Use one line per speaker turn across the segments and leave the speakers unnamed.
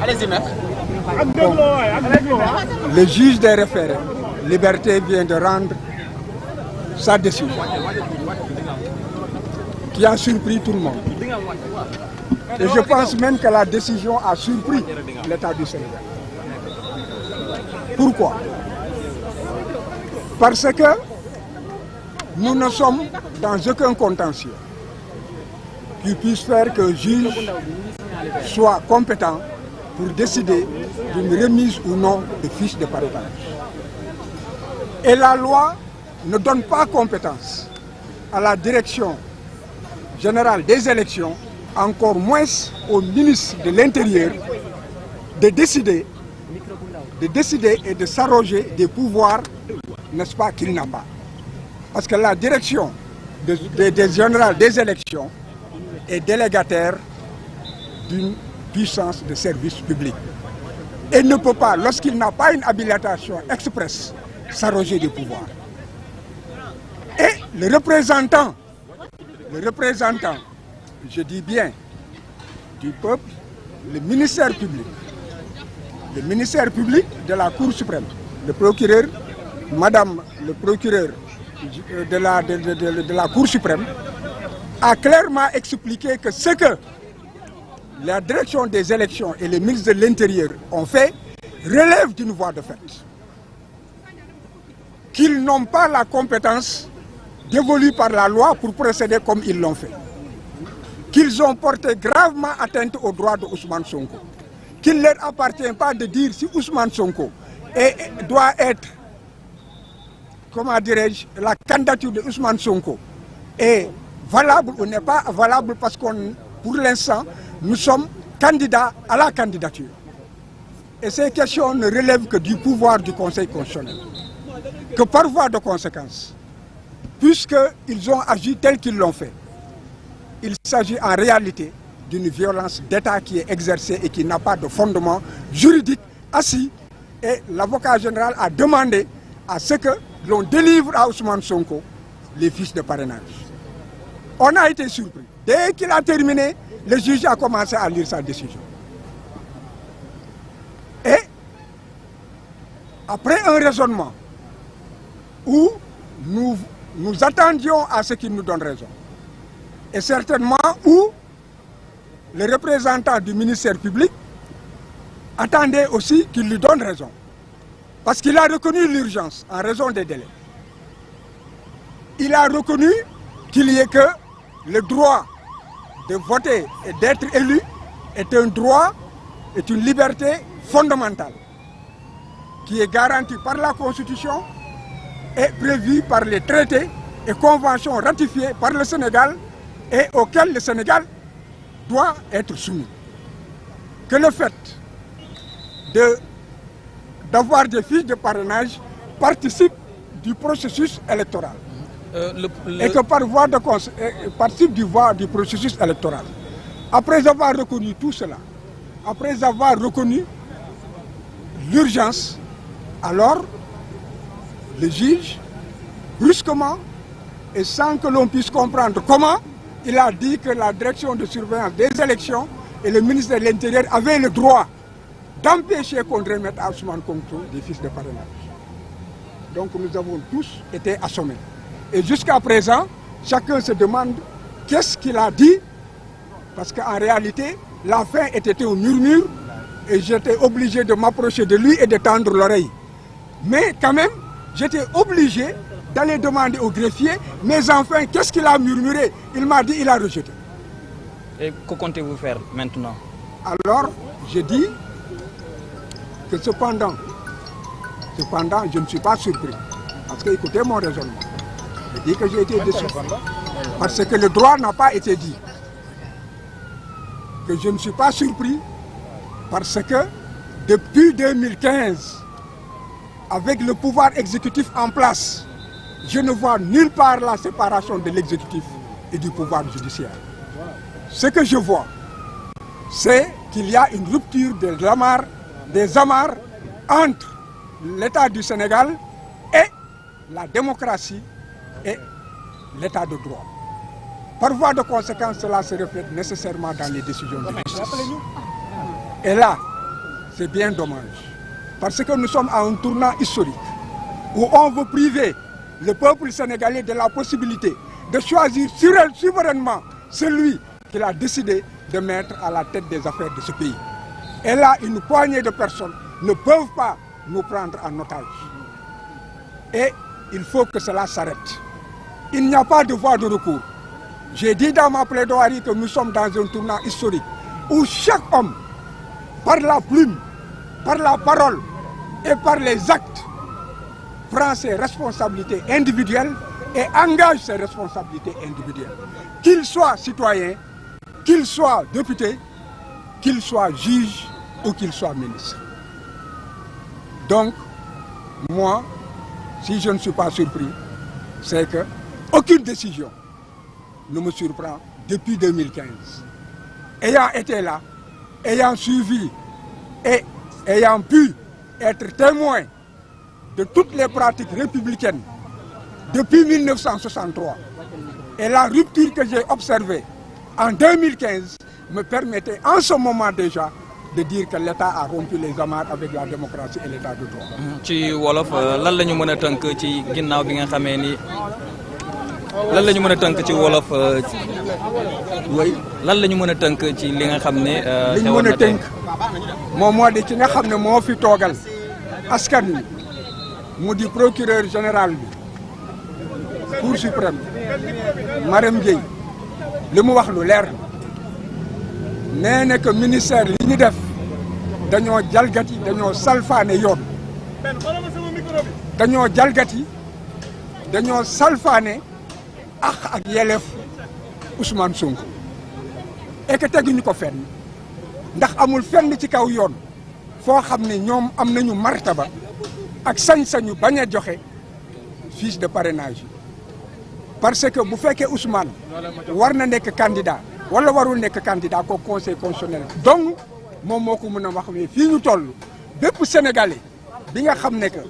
Allez-y, maître.
Bon, le juge des référés, Liberté, vient de rendre sa décision, qui a surpris tout le monde. Et je pense même que la décision a surpris l'État du Sénégal. Pourquoi? Parce que nous ne sommes dans aucun contentieux qui puisse faire qu'un juge soit compétent pour décider d'une remise ou non de fiches de parrainage. Et la loi ne donne pas compétence à la direction générale des élections, encore moins au ministre de l'Intérieur, de décider et de s'arroger des pouvoirs, n'est-ce pas, qu'il n'a pas. Parce que la direction générale des élections est délégataire d'une puissance de service public. Et ne peut pas, lorsqu'il n'a pas une habilitation expresse, s'arroger des pouvoirs. Et le représentant, je dis bien, du peuple, le ministère public de la Cour suprême, le procureur, madame le procureur de la Cour suprême, a clairement expliqué que ce que la direction des élections et le ministre de l'Intérieur ont fait relève d'une voie de fait. Qu'ils n'ont pas la compétence dévolue par la loi pour procéder comme ils l'ont fait. Qu'ils ont porté gravement atteinte aux droits de Ousmane Sonko. Qu'il ne leur appartient pas de dire si Ousmane Sonko doit être, comment dirais-je, la candidature de Ousmane Sonko est valable ou n'est pas valable parce qu'on, pour l'instant, nous sommes candidats à la candidature. Et ces questions ne relèvent que du pouvoir du Conseil constitutionnel. Que par voie de conséquence, puisqu'ils ont agi tel qu'ils l'ont fait, il s'agit en réalité d'une violence d'État qui est exercée et qui n'a pas de fondement juridique assis. Et l'avocat général a demandé à ce que l'on délivre à Ousmane Sonko les fiches de parrainage. On a été surpris. Dès qu'il a terminé, le juge a commencé à lire sa décision. Et après un raisonnement où nous attendions à ce qu'il nous donne raison, et certainement où le représentant du ministère public attendait aussi qu'il lui donne raison, parce qu'il a reconnu l'urgence en raison des délais. Il a reconnu qu'il y ait que le droit de voter et d'être élu est un droit, est une liberté fondamentale qui est garantie par la Constitution et prévue par les traités et conventions ratifiées par le Sénégal et auxquelles le Sénégal doit être soumis. Que le fait d'avoir des fiches de parrainage participe du processus électoral. Et que par voie de participe du processus électoral. Après avoir reconnu tout cela, après avoir reconnu l'urgence, alors le juge, brusquement, et sans que l'on puisse comprendre comment, il a dit que la direction de surveillance des élections et le ministère de l'Intérieur avaient le droit d'empêcher qu'on remette à Ousmane Sonko des fiches de parrainage. Donc nous avons tous été assommés. Et jusqu'à présent, chacun se demande qu'est-ce qu'il a dit, parce qu'en réalité, la fin était au murmure et j'étais obligé de m'approcher de lui et de tendre l'oreille. Mais quand même, j'étais obligé d'aller demander au greffier, mais enfin, qu'est-ce qu'il a murmuré? Il m'a dit, il a rejeté.
Et que comptez-vous faire maintenant?
Alors, je dis que cependant, je ne suis pas surpris. Parce que, écoutez mon raisonnement. Je dis que j'ai été déçu. Parce que le droit n'a pas été dit. Que je ne suis pas surpris parce que depuis 2015, avec le pouvoir exécutif en place, je ne vois nulle part la séparation de l'exécutif et du pouvoir judiciaire. Ce que je vois, c'est qu'il y a une rupture des amarres entre l'État du Sénégal et la démocratie et l'État de droit. Par voie de conséquence, cela se reflète nécessairement dans les décisions de justice. Et là, c'est bien dommage. Parce que nous sommes à un tournant historique où on veut priver le peuple sénégalais de la possibilité de choisir souverainement celui qu'il a décidé de mettre à la tête des affaires de ce pays. Et là, une poignée de personnes ne peuvent pas nous prendre en otage. Et il faut que cela s'arrête. Il n'y a pas de voie de recours. J'ai dit dans ma plaidoirie que nous sommes dans un tournant historique où chaque homme, par la plume, par la parole et par les actes, prend ses responsabilités individuelles et engage ses responsabilités individuelles. Qu'il soit citoyen, qu'il soit député, qu'il soit juge ou qu'il soit ministre. Donc, moi, si je ne suis pas surpris, c'est que aucune décision ne me surprend depuis 2015. Ayant été là, ayant suivi et ayant pu être témoin de toutes les pratiques républicaines depuis 1963, et la rupture que j'ai observée en 2015 me permettait en ce moment déjà de dire que l'État a rompu les amarres avec la démocratie et l'État de droit.
ci wolof lan la ñu mën a tënk ci ginnaaw bi nga xamee ni lan la ñu mën a tënk ci wolof lan la ñu mën a tënk ci li nga xam ne
li ñu mën a tënk moom moo di ki nga xam ne moo fi toogal askan wi mu di procureur général bi Cour suprême Marème Gueye li mu wax lu leer nee na que ministère li ñu def dañoo jalgati dañoo salfaane yoon dañoo jalgati dañoo salfaane ak yelleef Ousmane Sonko et que teguñu ko fenn ndax amul fenn ci kaw yoon foo xam ne ñoom am nañu martaba ak sañ-sañu bañ a joxe fiche de parrainage parce que bu fekkee Ousmane war na nekk candidat wala warul nekk candidat ko conseil constitutionnel donc moom moo ko mën a wax mais fii ñu toll bépp sénégalais bi nga xam ne que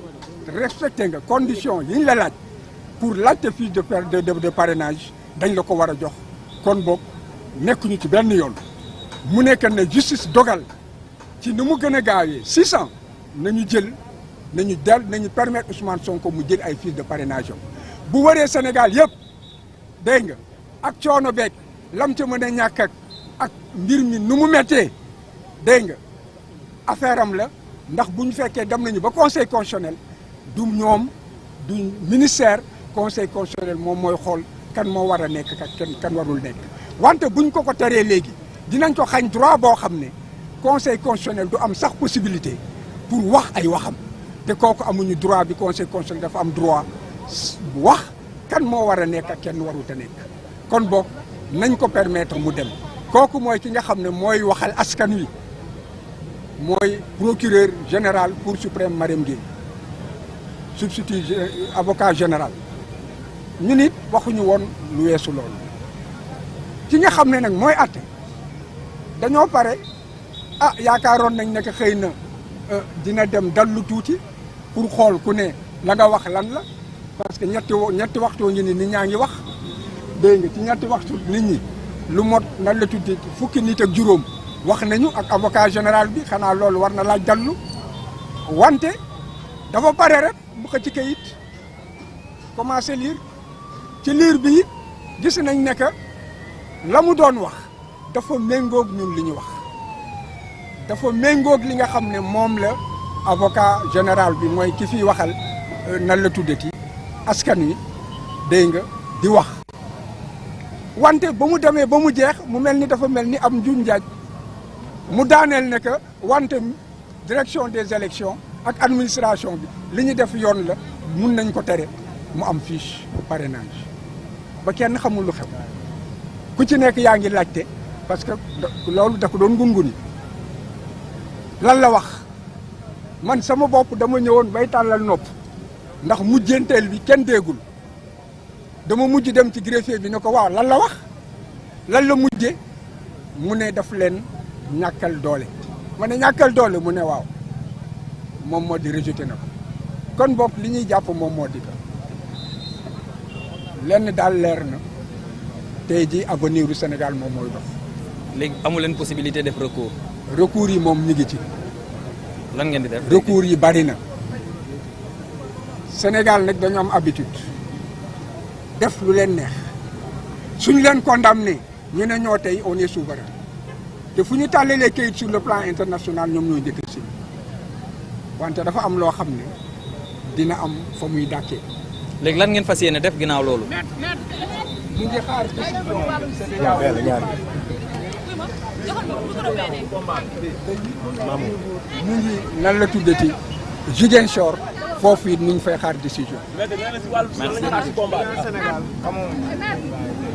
respecté nga condition yi ñu la laaj pour laajte fiche de parrainage dañ la ko war a jox kon boog nekkuñu ci benn yoon mu nekk ne justice dogal ci ni mu gën a gaawee 600 nañu jël nañu permettre Ousmane Sonko mu jël ay fiche de parrainage am bu waree Sénégal yëpp dégg nga ak coono beeg lam ca mën a ñàkk ak mbir mi nu mu méttee dégg nga affaire am la ndax bu ñu fekkee dem nañu ba conseil constitutionnel du ñoom du ministère conseil constitutionnel moom mooy xool kan moo war a nekk kan warul nekk wante buñ ko teree léegi dinañ ko xañ droit boo xam ne conseil constitutionnel du am sax possibilité pour wax ay waxam te kooku amuñu droit bi conseil constitutionnel dafa am droit wax kan moo war a nekk ak kenn warut a nekk kon boog nañ ko permettre mu dem kooku mooy ki nga xam ne mooy waxal askan wi mooy procureur général Cour suprême Marème Gueye substitut avocat général ñu nit waxuñu woon lu weesu loolu ki nga xam ne nag mooy atte dañoo pare yaakaaroon nañ ne que xëy na dina dem dallu tuuti pour xool ku ne la nga wax lan la parce que ñetti waxtu ngi ni nit ñaa ngi wax dégg nga ci ñetti waxtu nit ñi lu mot nan la tuddi fukki nit ak juróom wax nañu ak avocat général bi xanaa loolu war na laaj dallu wante dafa pare rek bu ko ci kayit commencé lire ci liir bi it gis nañ ne que la mu doon wax dafa méngoog ñun li ñu wax dafa méngoog li nga xam ne moom la avocat général bi mooy ki fiy waxal nan la tuddati askan wi dégg nga di wax wante ba mu demee ba mu jeex mu mel ni dafa mel ni am njuñ njaaj mu daaneel ne que wante direction des élections ak administration bi li ñu def yoon la mun nañ ko tere mu am fiche parrainage ba kenn xamul lu xew ku ci nekk yaa ngi laajte parce que loolu da ko doon ngunguni lan la wax man sama bopp dama ñëwoon bay tàllal nopp ndax mujjenteel bi kenn déggul dama mujj dem ci greffier bi ne ko waaw lan la wax lan la mujje mu ne daf leen ñàkkal doole ma ne ñàkkal doole mu ne waaw moom moo di rejeté na ko kon boog li ñuy jàpp moom moo di ko lenn daal leer na tey jii avenir du Sénégal moom mooy dox.
léegi amu leen possibilité def recours.
recours yi moom ñu ngi ci.
lan ngeen di def.
recours yi bari na. Sénégal nag dañu am habitude def lu leen neex suñu leen condamné ñu ne ñoo tey on est souverain te fu ñu tàllalee kayit sur le plan international ñoom ñooy njëkk si wante dafa am loo xam ne dina am fa muy dàkkee.
léegi lan ngeen fas yéene def ginnaaw loolu.
ñu ngi xaar décision ñu ngi lan la tuddati Ziguinchor foofu it ñu ngi fay xaar décision.
Merci.